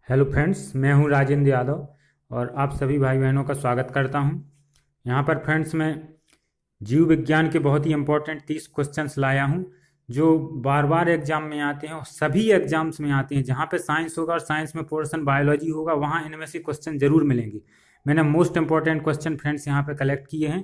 Hello friends, मैं हूं राजेंद्र यादव और आप सभी भाई बहनों का स्वागत करता हूं। यहां पर फ्रेंड्स मैं जीव विज्ञान के बहुत ही इंपॉर्टेंट 30 क्वेश्चंस लाया हूं जो बार बार एग्जाम में आते हैं और सभी एग्जाम्स में आते हैं। जहां पे साइंस होगा और साइंस में पोर्शन बायोलॉजी होगा वहां इनमें से क्वेश्चन जरूर मिलेंगे। मैंने मोस्ट इंपॉर्टेंट क्वेश्चन फ्रेंड्स यहाँ पे कलेक्ट किए हैं।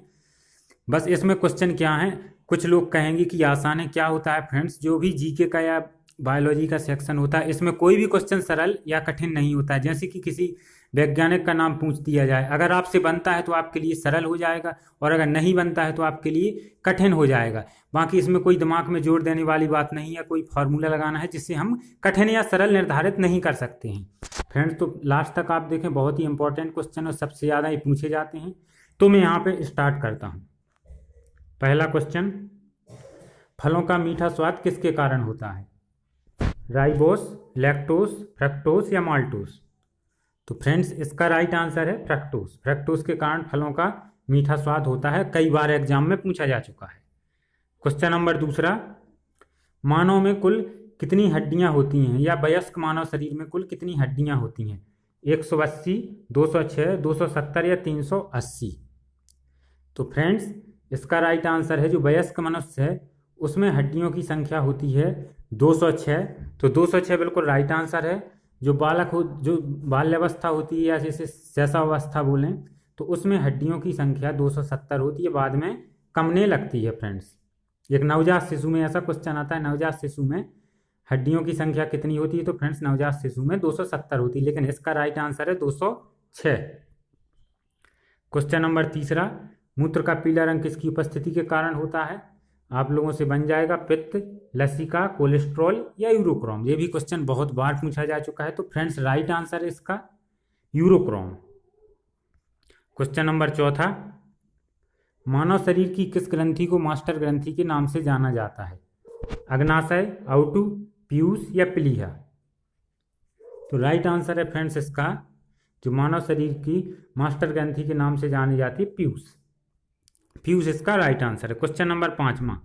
बस इसमें क्वेश्चन क्या है, कुछ लोग कहेंगे कि आसान है। क्या होता है फ्रेंड्स, जो भी जीके का या बायोलॉजी का सेक्शन होता है इसमें कोई भी क्वेश्चन सरल या कठिन नहीं होता है। जैसे कि किसी वैज्ञानिक का नाम पूछ दिया जाए, अगर आपसे बनता है तो आपके लिए सरल हो जाएगा और अगर नहीं बनता है तो आपके लिए कठिन हो जाएगा। बाकी इसमें कोई दिमाग में जोर देने वाली बात नहीं है, कोई फार्मूला लगाना है जिससे हम कठिन या सरल निर्धारित नहीं कर सकते हैं। फ्रेंड्स तो लास्ट तक आप देखें, बहुत ही इंपॉर्टेंट क्वेश्चन और सबसे ज़्यादा ये पूछे जाते हैं। तो मैं यहाँ पे स्टार्ट करता हूँ। पहला क्वेश्चन, फलों का मीठा स्वाद किसके कारण होता है? राइबोस, लैक्टोस, फ्रक्टोस या माल्टोस? तो फ्रेंड्स इसका राइट आंसर है फ्रक्टोस। फ्रक्टोस के कारण फलों का मीठा स्वाद होता है, कई बार एग्जाम में पूछा जा चुका है। क्वेश्चन नंबर दूसरा, मानव में कुल कितनी हड्डियां होती हैं या वयस्क मानव शरीर में कुल कितनी हड्डियां होती हैं? 180, 206, 270 या 380? तो फ्रेंड्स इसका राइट आंसर है, जो वयस्क मनुष्य है उसमें हड्डियों की संख्या होती है 206। तो 206 बिल्कुल राइट आंसर है। जो बालक हो, जो बाल्यावस्था होती है या जैसे शैशवावस्था बोलें, तो उसमें हड्डियों की संख्या 270 होती है, बाद में कमने लगती है। फ्रेंड्स एक नवजात शिशु में ऐसा क्वेश्चन आता है, नवजात शिशु में हड्डियों की संख्या कितनी होती है? तो फ्रेंड्स नवजात शिशु में 270 होती है, लेकिन इसका राइट आंसर है 206। क्वेश्चन नंबर तीसरा, मूत्र का पीला रंग किसकी उपस्थिति के कारण होता है? आप लोगों से बन जाएगा पित्त, लसिका, कोलेस्ट्रॉल या यूरोक्रोम। ये भी क्वेश्चन बहुत बार पूछा जा चुका है। तो फ्रेंड्स राइट आंसर है इसका यूरोक्रोम। क्वेश्चन नंबर चौथा, मानव शरीर की किस ग्रंथि को मास्टर ग्रंथि के नाम से जाना जाता है? अग्नाशय, आउटू, पीयूष या प्लीहा? तो राइट आंसर है फ्रेंड्स इसका, जो मानव शरीर की मास्टर ग्रंथि के नाम से जानी जाती है, पीयूष। पीयूष इसका राइट आंसर है। क्वेश्चन नंबर पांचवा,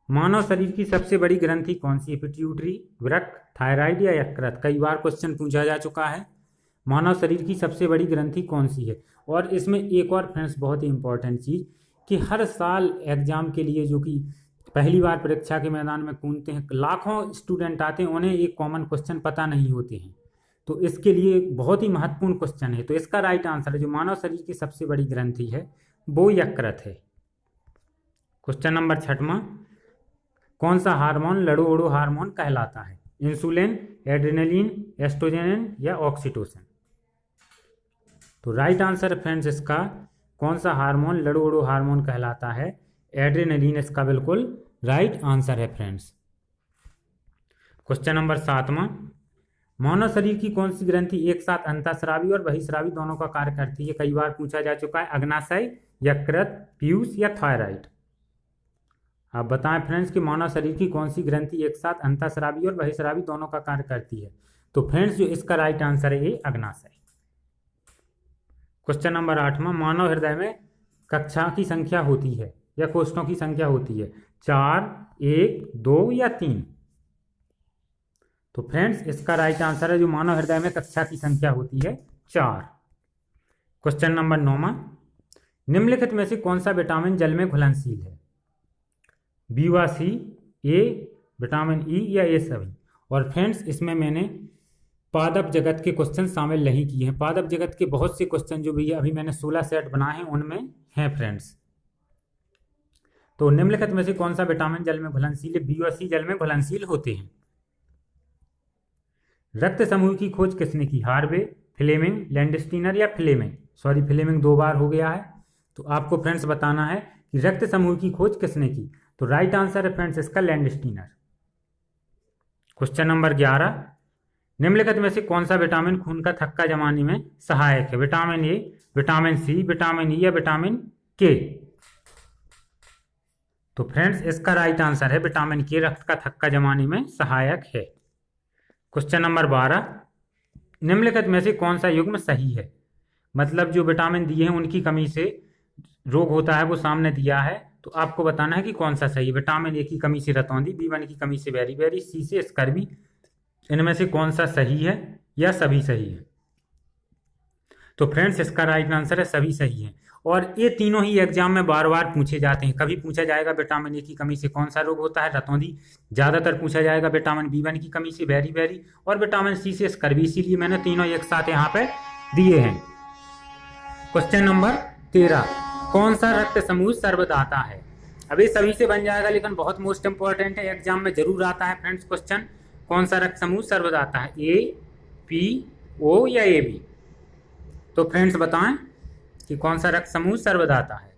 मानव शरीर की सबसे बड़ी ग्रंथि कौन सी है? पिट्यूटरी, वृक्क, थायराइड या यकृत? कई बार क्वेश्चन पूछा जा चुका है, मानव शरीर की सबसे बड़ी ग्रंथि कौन सी है। और इसमें एक और फ्रेंड्स बहुत ही इंपॉर्टेंट चीज, कि हर साल एग्जाम के लिए जो कि पहली बार परीक्षा के मैदान में कूदते हैं, लाखों स्टूडेंट आते हैं, उन्हें एक कॉमन क्वेश्चन पता नहीं होते हैं। तो इसके लिए बहुत ही महत्वपूर्ण क्वेश्चन है। तो इसका राइट आंसर है, जो मानव शरीर की सबसे बड़ी ग्रंथि है वो यकृत है। क्वेश्चन नंबर छठवां, कौन सा हार्मोन लड़ो हार्मोन कहलाता है? इंसुलिन, एड्रेनलिन, एस्ट्रोजन या ऑक्सीटोसिन? तो राइट आंसर फ्रेंड्स इसका, कौन सा हार्मोन लड़ो हार्मोन कहलाता है? एड्रेनलिन इसका बिल्कुल राइट आंसर है फ्रेंड्स। क्वेश्चन नंबर सातवां, मानव शरीर की कौन सी ग्रंथि एक साथ अंतःस्रावी और बहिस्रावी दोनों का कार्य करती है? कई बार पूछा जा चुका है, अग्नाशय, यकृत, पीयूष या थायराइड? आप बताएं फ्रेंड्स कि मानव शरीर की कौन सी ग्रंथि एक साथ अंतःस्रावी और बहिस्रावी दोनों का कार्य करती है? तो फ्रेंड्स जो इसका राइट आंसर है ये अग्नाशय। क्वेश्चन नंबर आठवां, मानव हृदय में कक्षा की संख्या होती है या कोष्ठों की संख्या होती है? 4, 1, 2 या 3? तो फ्रेंड्स इसका राइट आंसर है, जो मानव हृदय में कक्षा की संख्या होती है 4। क्वेश्चन नंबर 9वां, निम्नलिखित में से कौन सा विटामिन जल में घुलनशील है? बी व सी, ए, विटामिन ई या ये सभी? और फ्रेंड्स इसमें मैंने पादप जगत के क्वेश्चन शामिल नहीं किए हैं। पादप जगत के बहुत से क्वेश्चन जो भी अभी मैंने 16 सेट बनाए हैं उनमें हैं फ्रेंड्स। तो निम्नलिखित में से कौन सा विटामिन जल में घुलनशील है? बी व सी जल में घुलनशील होते हैं। रक्त समूह की खोज किसने की? हार्वे, फ्लेमिंग, लैंडस्टीनर या फ्लेमिंग? सॉरी, फ्लेमिंग 2 बार हो गया है। तो आपको फ्रेंड्स बताना है कि रक्त समूह की खोज किसने की। तो राइट आंसर है फ्रेंड्स इसका लैंडस्टीनर। क्वेश्चन नंबर 11, निम्नलिखित में से कौन सा विटामिन खून का थक्का जमाने में सहायक है? Vitamin A, vitamin C, vitamin E या विटामिन के? तो फ्रेंड्स इसका राइट आंसर है विटामिन के, रक्त का थक्का जमाने में सहायक है। क्वेश्चन नंबर 12, निम्नलिखित में से कौन सा युग्म सही है? मतलब जो विटामिन दिए हैं उनकी कमी से रोग होता है, वो सामने दिया है, तो आपको बताना है कि कौन सा सही है। विटामिन ए की कमी से रतौंधी, B1 की कमी से बेरी बेरी, सी से स्कर्वी, इनमें से कौन सा सही है या सभी सही है? तो फ्रेंड्स इसका राइट आंसर है सभी सही है। और ये तीनों ही एग्जाम में बार बार पूछे जाते हैं। कभी पूछा जाएगा विटामिन ए की कमी से कौन सा रोग होता है, रतौंधी। ज़्यादातर पूछा जाएगा विटामिन B1 की कमी से, बेरी बेरी। और विटामिन सी से स्कर्वी। इसीलिए मैंने तीनों एक साथ यहाँ पे दिए हैं। क्वेश्चन नंबर 13, कौन सा रक्त समूह सर्वदाता है? अब ये सभी से बन जाएगा, लेकिन बहुत मोस्ट इंपॉर्टेंट है, एग्जाम में जरूर आता है फ्रेंड्स क्वेश्चन। कौन सा रक्त समूह सर्वदाता है, A, P, O या AB? तो फ्रेंड्स बताएं कि कौन सा रक्त समूह सर्वदाता है।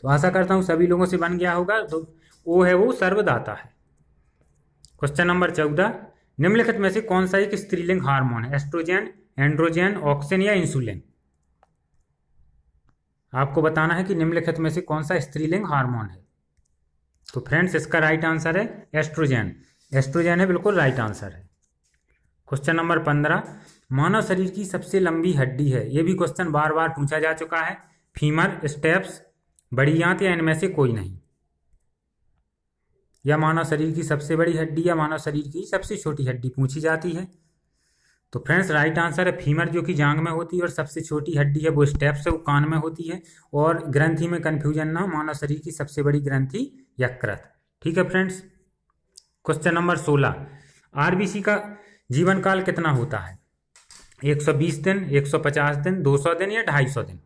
तो आशा करता हूं सभी लोगों से बन गया होगा। तो O है वो सर्वदाता है। क्वेश्चन नंबर 14, निम्नलिखित में से कौन सा एक स्त्रीलिंग हार्मोन है? एस्ट्रोजन, एंड्रोजन, ऑक्सिन या इंसुलिन? आपको बताना है कि निम्नलिखित में से कौन सा स्त्रीलिंग हार्मोन है। तो फ्रेंड्स इसका राइट आंसर है एस्ट्रोजन। एस्ट्रोजन है बिल्कुल राइट आंसर है। क्वेश्चन नंबर 15, मानव शरीर की सबसे लंबी हड्डी है। यह भी क्वेश्चन बार बार पूछा जा चुका है। फीमर, स्टेप्स, बड़ी आंत या इनमें से कोई नहीं? या मानव शरीर की सबसे बड़ी हड्डी या मानव शरीर की सबसे छोटी हड्डी पूछी जाती है। तो फ्रेंड्स राइट आंसर है फीमर, जो कि जांग में होती है। और सबसे छोटी हड्डी है वो स्टेप्स है, वो कान में होती है। और ग्रंथि में कंफ्यूजन ना हो, मानव शरीर की सबसे बड़ी ग्रंथि यकृत। ठीक है फ्रेंड्स। क्वेश्चन नंबर 16, आरबीसी का जीवन काल कितना होता है? 120 दिन, 150 दिन, 200 दिन या 250 दिन?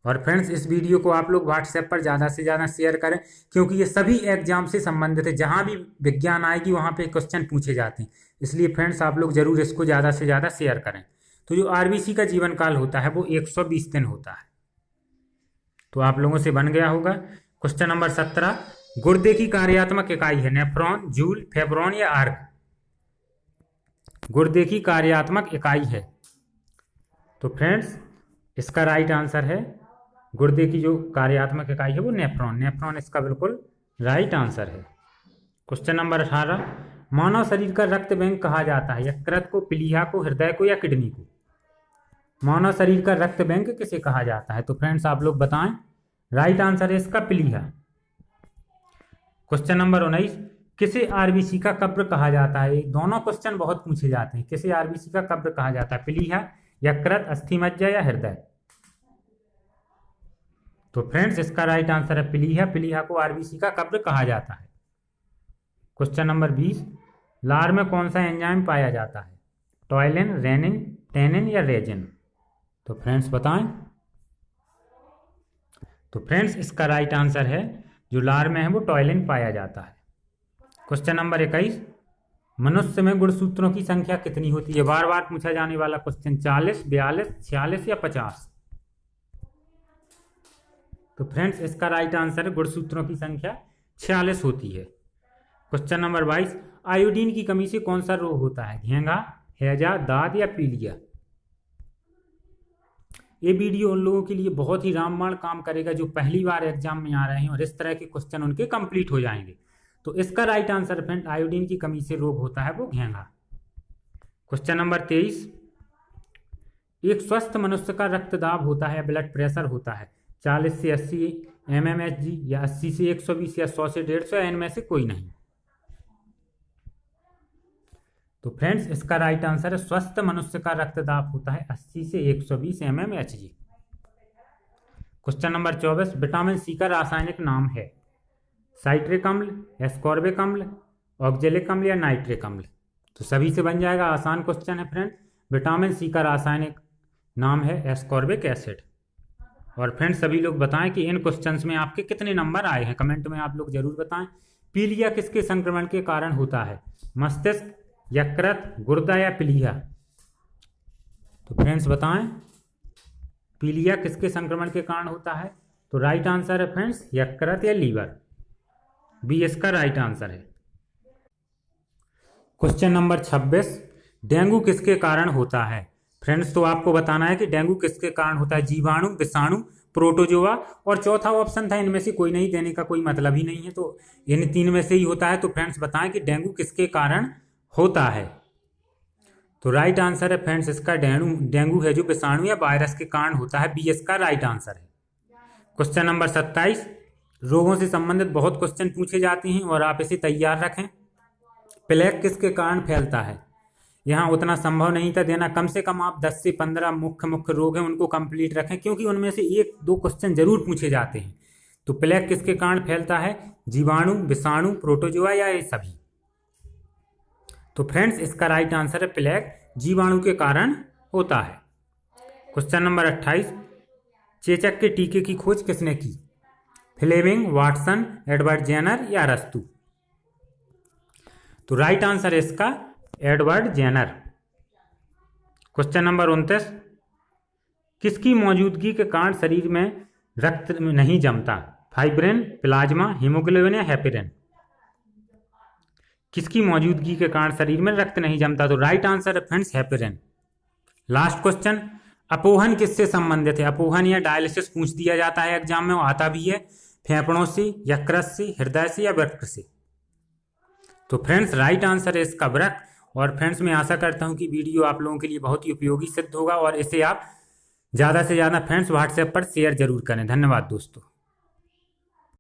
और फ्रेंड्स इस वीडियो को आप लोग व्हाट्सएप पर ज़्यादा से ज़्यादा शेयर करें, क्योंकि ये सभी एग्जाम से संबंधित है। जहाँ भी विज्ञान आएगी वहाँ पे क्वेश्चन पूछे जाते हैं। इसलिए फ्रेंड्स आप लोग जरूर इसको ज़्यादा से ज़्यादा शेयर करें। तो जो आरबीसी का जीवन काल होता है वो 120 दिन होता है। तो आप लोगों से बन गया होगा। क्वेश्चन नंबर 17, गुर्दे की कार्यात्मक इकाई है? नेफ्रॉन, जूल, फेब्रॉन या आर्क? गुर्दे की कार्यात्मक इकाई है। तो फ्रेंड्स इसका राइट आंसर है, गुर्दे की जो कार्यात्मक इकाई है वो नेफ्रॉन। नेफ्रॉन इसका बिल्कुल राइट आंसर है। क्वेश्चन नंबर 18, मानव शरीर का रक्त बैंक कहा जाता है? यकृत को, प्लीहा को, हृदय को या किडनी को? मानव शरीर का रक्त बैंक किसे कहा जाता है? तो फ्रेंड्स आप लोग बताएं। राइट आंसर है इसका प्लीहा। क्वेश्चन नंबर 19, किसे आरबीसी का कब्र कहा जाता है? दोनों क्वेश्चन बहुत पूछे जाते हैं। किसे आरबीसी का कब्र कहा जाता है? प्लीहा, यकृत, अस्थि मज्जा या हृदय? तो फ्रेंड्स इसका राइट आंसर है प्लीहा। प्लीहा को आरबीसी का कब्र कहा जाता है। क्वेश्चन नंबर 20, लार में कौन सा एंजाइम पाया जाता है? टॉयलिन, रेनिन, टेनिन या रेजिन? तो फ्रेंड्स बताएं। तो फ्रेंड्स इसका राइट आंसर है, जो लार में है वो टॉयलिन पाया जाता है। क्वेश्चन नंबर 21, मनुष्य में गुणसूत्रों की संख्या कितनी होती है? बार बार पूछा जाने वाला क्वेश्चन। 40, 42, 46 या 50? तो फ्रेंड्स इसका राइट आंसर है, गुणसूत्रों की संख्या 46 होती है। क्वेश्चन नंबर 22, आयोडीन की कमी से कौन सा रोग होता है? घेंघा, हैजा, दाद या पीलिया? ये वीडियो उन लोगों के लिए बहुत ही रामबाण काम करेगा जो पहली बार एग्जाम में आ रहे हैं और इस तरह के क्वेश्चन उनके कंप्लीट हो जाएंगे। तो इसका राइट आंसर फ्रेंड, आयोडीन की कमी से रोग होता है वो घेंघा। क्वेश्चन नंबर 23, एक स्वस्थ मनुष्य का रक्तदाब होता है, ब्लड प्रेशर होता है 40 से 80 mmHg या 80 से 120 या 100 से 150 या इनमें से कोई नहीं? तो फ्रेंड्स इसका राइट आंसर है, स्वस्थ मनुष्य का रक्तदाब होता है 80 से 120 mmHg। Question number 24, vitamin C का रासायनिक नाम है? साइट्रिक अम्ल, एस्कॉर्बिक अम्ल, ऑक्जेलिक अम्ल या नाइट्रिक अम्ल? तो सभी से बन जाएगा, आसान क्वेश्चन है फ्रेंड। विटामिन सी का रासायनिक नाम है एस्कॉर्बिक एसिड। और फ्रेंड्स सभी लोग बताएं कि इन क्वेश्चंस में आपके कितने नंबर आए हैं, कमेंट में आप लोग जरूर बताएं। पीलिया किसके संक्रमण के कारण होता है? मस्तिष्क, यकृत, गुर्दा या प्लीहा? तो फ्रेंड्स बताएं, पीलिया किसके संक्रमण के कारण होता है? तो राइट आंसर है फ्रेंड्स, यकृत या लीवर। बी इसका राइट आंसर है। क्वेश्चन नंबर 26, डेंगू किसके कारण होता है? फ्रेंड्स तो आपको बताना है कि डेंगू किसके कारण होता है? जीवाणु, विषाणु, प्रोटोजोआ और चौथा ऑप्शन था इनमें से कोई नहीं, देने का कोई मतलब ही नहीं है, तो इन तीन में से ही होता है। तो फ्रेंड्स बताएं कि डेंगू किसके कारण होता है? तो राइट आंसर है फ्रेंड्स इसका डेंगू है जो विषाणु या वायरस के कारण होता है। बी इसका राइट आंसर है। क्वेश्चन नंबर 27, रोगों से संबंधित बहुत क्वेश्चन पूछे जाते हैं और आप इसे तैयार रखें। प्लेग किसके कारण फैलता है? यहाँ उतना संभव नहीं था देना। कम से कम आप 10 से 15 मुख्य रोग हैं उनको कंप्लीट रखें, क्योंकि उनमें से 1-2 क्वेश्चन जरूर पूछे जाते हैं। तो प्लेग किसके कारण फैलता है? जीवाणु, विषाणु, प्रोटोजोआ या ये सभी? तो फ्रेंड्स इसका राइट आंसर है प्लेग जीवाणु के कारण होता है। क्वेश्चन नंबर 28, चेचक के टीके की खोज किसने की? फ्लेमिंग, वाटसन, एडवर्ड जेनर या अरस्तू? तो राइट आंसर है इसका एडवर्ड जेनर। क्वेश्चन नंबर 29, किसकी मौजूदगी के कारण शरीर में रक्त नहीं जमता? फाइब्रिन, प्लाज्मा, हीमोग्लोबिन या हेपेरिन? किसकी मौजूदगी के कारण शरीर में रक्त नहीं जमता? तो राइट आंसर है फ्रेंड्स हेपेरिन। लास्ट क्वेश्चन, अपोहन किससे संबंधित है? अपोहन या डायलिसिस पूछ दिया जाता है एग्जाम में, आता भी है। फेफड़ों से, यकृत से, हृदय से या वृक्क से? तो फ्रेंड्स राइट आंसर है इसका वृक्क। और फ्रेंड्स मैं आशा करता हूं कि वीडियो आप लोगों के लिए बहुत ही उपयोगी सिद्ध होगा और इसे आप ज़्यादा से ज़्यादा फ्रेंड्स व्हाट्सएप पर शेयर जरूर करें। धन्यवाद दोस्तों।